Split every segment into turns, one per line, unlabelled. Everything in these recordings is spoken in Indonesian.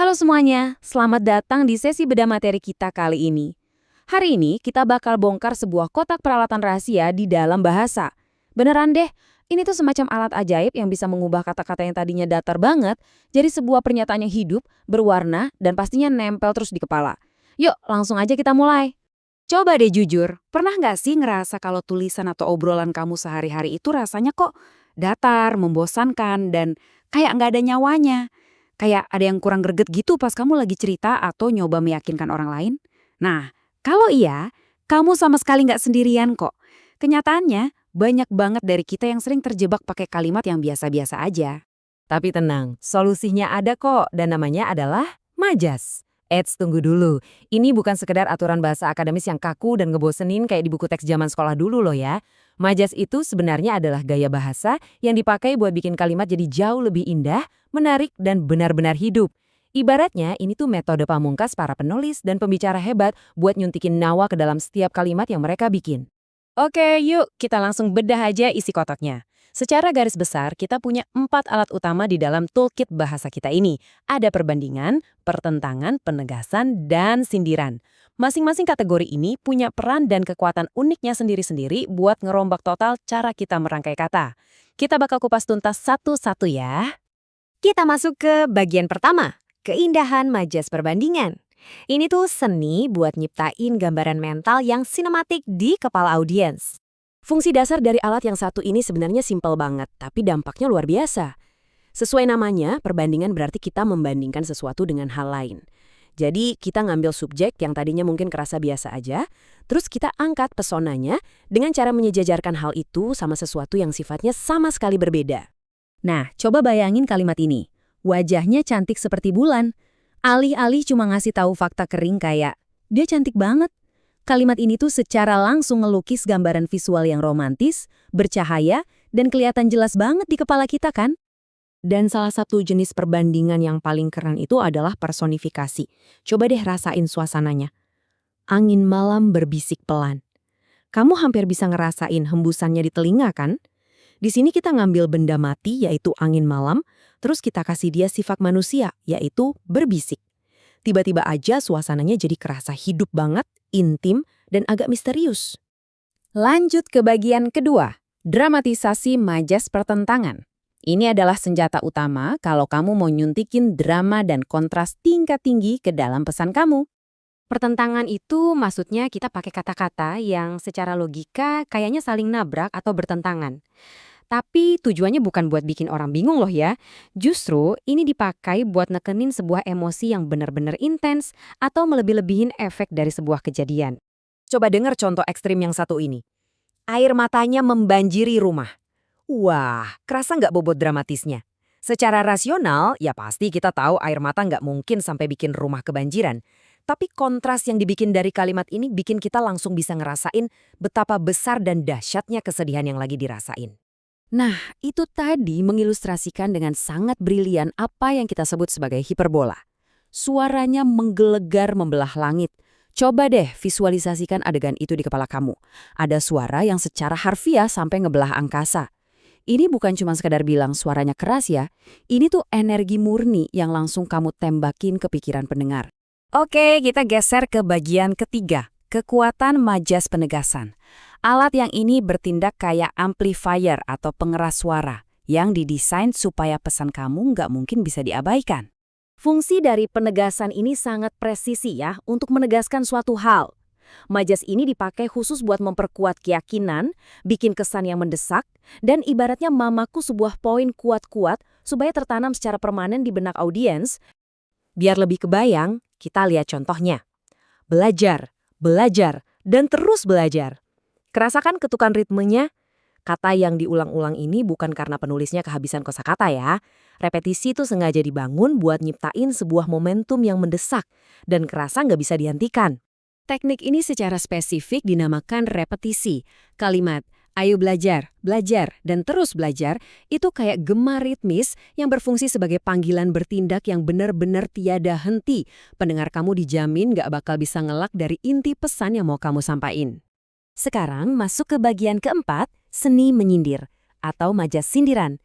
Halo semuanya, selamat datang di sesi bedah materi kita kali ini. Hari ini kita bakal bongkar sebuah kotak peralatan rahasia di dalam bahasa. Beneran deh, ini tuh semacam alat ajaib yang bisa mengubah kata-kata yang tadinya datar banget jadi sebuah pernyataan yang hidup, berwarna, dan pastinya nempel terus di kepala. Yuk, langsung aja kita mulai. Coba deh jujur, pernah nggak sih ngerasa kalau tulisan atau obrolan kamu sehari-hari itu rasanya kok datar, membosankan, dan kayak nggak ada nyawanya? Kayak ada yang kurang greget gitu pas kamu lagi cerita atau nyoba meyakinkan orang lain? Nah, kalau iya, kamu sama sekali nggak sendirian kok. Kenyataannya, banyak banget dari kita yang sering terjebak pakai kalimat yang biasa-biasa aja.
Tapi tenang, solusinya ada kok dan namanya adalah majas. Eits, tunggu dulu. Ini bukan sekedar aturan bahasa akademis yang kaku dan ngebosenin kayak di buku teks zaman sekolah dulu loh ya. Majas itu sebenarnya adalah gaya bahasa yang dipakai buat bikin kalimat jadi jauh lebih indah, menarik, dan benar-benar hidup. Ibaratnya ini tuh metode pamungkas para penulis dan pembicara hebat buat nyuntikin nawa ke dalam setiap kalimat yang mereka bikin.
Oke, yuk kita langsung bedah aja isi kotaknya. Secara garis besar, kita punya 4 alat utama di dalam toolkit bahasa kita ini. Ada perbandingan, pertentangan, penegasan, dan sindiran. Masing-masing kategori ini punya peran dan kekuatan uniknya sendiri-sendiri buat ngerombak total cara kita merangkai kata. Kita bakal kupas tuntas satu-satu ya. Kita masuk ke bagian pertama, keindahan majas perbandingan. Ini tuh seni buat nyiptain gambaran mental yang sinematik di kepala audiens. Fungsi dasar dari alat yang satu ini sebenarnya simpel banget, tapi dampaknya luar biasa. Sesuai namanya, perbandingan berarti kita membandingkan sesuatu dengan hal lain. Jadi kita ngambil subjek yang tadinya mungkin kerasa biasa aja, terus kita angkat pesonanya dengan cara menyejajarkan hal itu sama sesuatu yang sifatnya sama sekali berbeda. Nah, coba bayangin kalimat ini. Wajahnya cantik seperti bulan. Alih-alih cuma ngasih tahu fakta kering kayak, dia cantik banget. Kalimat ini tuh secara langsung ngelukis gambaran visual yang romantis, bercahaya, dan kelihatan jelas banget di kepala kita kan?
Dan salah satu jenis perbandingan yang paling keren itu adalah personifikasi. Coba deh rasain suasananya. Angin malam berbisik pelan. Kamu hampir bisa ngerasain hembusannya di telinga kan? Di sini kita ngambil benda mati yaitu angin malam, terus kita kasih dia sifat manusia yaitu berbisik. Tiba-tiba aja suasananya jadi kerasa hidup banget, intim, dan agak misterius.
Lanjut ke bagian kedua, dramatisasi majas pertentangan. Ini adalah senjata utama kalau kamu mau nyuntikin drama dan kontras tingkat tinggi ke dalam pesan kamu. Pertentangan itu maksudnya kita pakai kata-kata yang secara logika kayaknya saling nabrak atau bertentangan. Tapi tujuannya bukan buat bikin orang bingung loh ya. Justru ini dipakai buat nekenin sebuah emosi yang benar-benar intens atau melebih-lebihin efek dari sebuah kejadian.
Coba denger contoh ekstrim yang satu ini. Air matanya membanjiri rumah. Wah, kerasa nggak bobot dramatisnya? Secara rasional, ya pasti kita tahu air mata nggak mungkin sampai bikin rumah kebanjiran. Tapi kontras yang dibikin dari kalimat ini bikin kita langsung bisa ngerasain betapa besar dan dahsyatnya kesedihan yang lagi dirasain.
Nah, itu tadi mengilustrasikan dengan sangat brilian apa yang kita sebut sebagai hiperbola. Suaranya menggelegar membelah langit. Coba deh visualisasikan adegan itu di kepala kamu. Ada suara yang secara harfiah sampai ngebelah angkasa. Ini bukan cuma sekadar bilang suaranya keras ya. Ini tuh energi murni yang langsung kamu tembakin ke pikiran pendengar. Oke, kita geser ke bagian ketiga, kekuatan majas penegasan. Alat yang ini bertindak kayak amplifier atau pengeras suara yang didesain supaya pesan kamu nggak mungkin bisa diabaikan. Fungsi dari penegasan ini sangat presisi ya untuk menegaskan suatu hal. Majas ini dipakai khusus buat memperkuat keyakinan, bikin kesan yang mendesak, dan ibaratnya mamaku sebuah poin kuat-kuat supaya tertanam secara permanen di benak audiens. Biar lebih kebayang, kita lihat contohnya. Belajar, belajar, dan terus belajar. Kerasakan ketukan ritmenya? Kata yang diulang-ulang ini bukan karena penulisnya kehabisan kosakata ya. Repetisi itu sengaja dibangun buat nyiptain sebuah momentum yang mendesak dan kerasa nggak bisa dihentikan. Teknik ini secara spesifik dinamakan repetisi. Kalimat, ayo belajar, belajar, dan terus belajar itu kayak gema ritmis yang berfungsi sebagai panggilan bertindak yang benar-benar tiada henti. Pendengar kamu dijamin nggak bakal bisa ngelak dari inti pesan yang mau kamu sampaikan. Sekarang masuk ke bagian keempat, seni menyindir atau majas sindiran.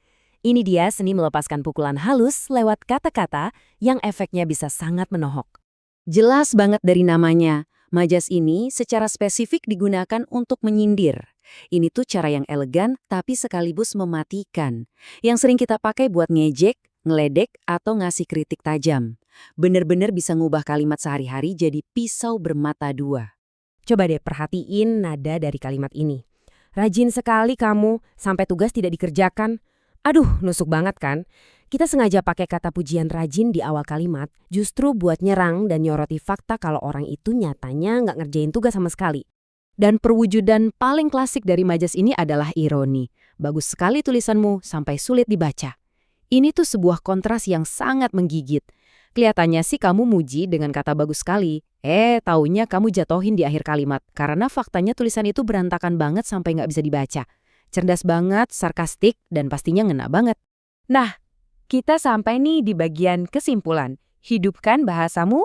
Ini dia seni melepaskan pukulan halus lewat kata-kata yang efeknya bisa sangat menohok. Jelas banget dari namanya, majas ini secara spesifik digunakan untuk menyindir. Ini tuh cara yang elegan tapi sekaligus mematikan. Yang sering kita pakai buat ngejek, ngeledek, atau ngasih kritik tajam. Bener-bener bisa ngubah kalimat sehari-hari jadi pisau bermata dua.
Coba deh perhatiin nada dari kalimat ini. Rajin sekali kamu, sampai tugas tidak dikerjakan. Aduh, nusuk banget kan? Kita sengaja pakai kata pujian rajin di awal kalimat, justru buat nyerang dan nyoroti fakta kalau orang itu nyatanya nggak ngerjain tugas sama sekali. Dan perwujudan paling klasik dari majas ini adalah ironi. Bagus sekali tulisanmu, sampai sulit dibaca. Ini tuh sebuah kontras yang sangat menggigit. Kelihatannya sih kamu muji dengan kata bagus sekali. Taunya kamu jatohin di akhir kalimat, karena faktanya tulisan itu berantakan banget sampai nggak bisa dibaca. Cerdas banget, sarkastik, dan pastinya ngena banget. Nah, kita sampai nih di bagian kesimpulan. Hidupkan bahasamu.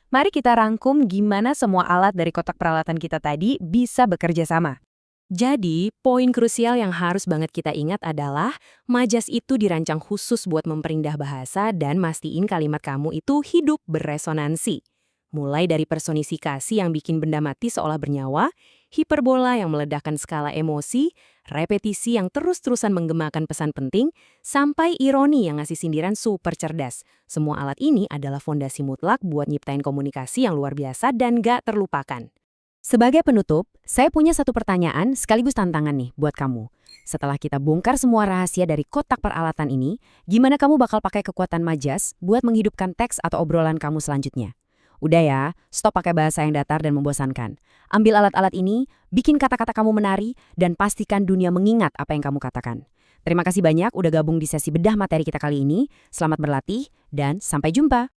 Mari kita rangkum gimana semua alat dari kotak peralatan kita tadi bisa bekerja sama. Jadi, poin krusial yang harus banget kita ingat adalah majas itu dirancang khusus buat memperindah bahasa dan mastiin kalimat kamu itu hidup beresonansi. Mulai dari personifikasi yang bikin benda mati seolah bernyawa, hiperbola yang meledakkan skala emosi, repetisi yang terus-terusan menggemakan pesan penting, sampai ironi yang ngasih sindiran super cerdas. Semua alat ini adalah fondasi mutlak buat nyiptain komunikasi yang luar biasa dan gak terlupakan. Sebagai penutup, saya punya satu pertanyaan sekaligus tantangan nih buat kamu. Setelah kita bongkar semua rahasia dari kotak peralatan ini, gimana kamu bakal pakai kekuatan majas buat menghidupkan teks atau obrolan kamu selanjutnya? Udah ya, stop pakai bahasa yang datar dan membosankan. Ambil alat-alat ini, bikin kata-kata kamu menari, dan pastikan dunia mengingat apa yang kamu katakan. Terima kasih banyak udah gabung di sesi bedah materi kita kali ini. Selamat berlatih, dan sampai jumpa!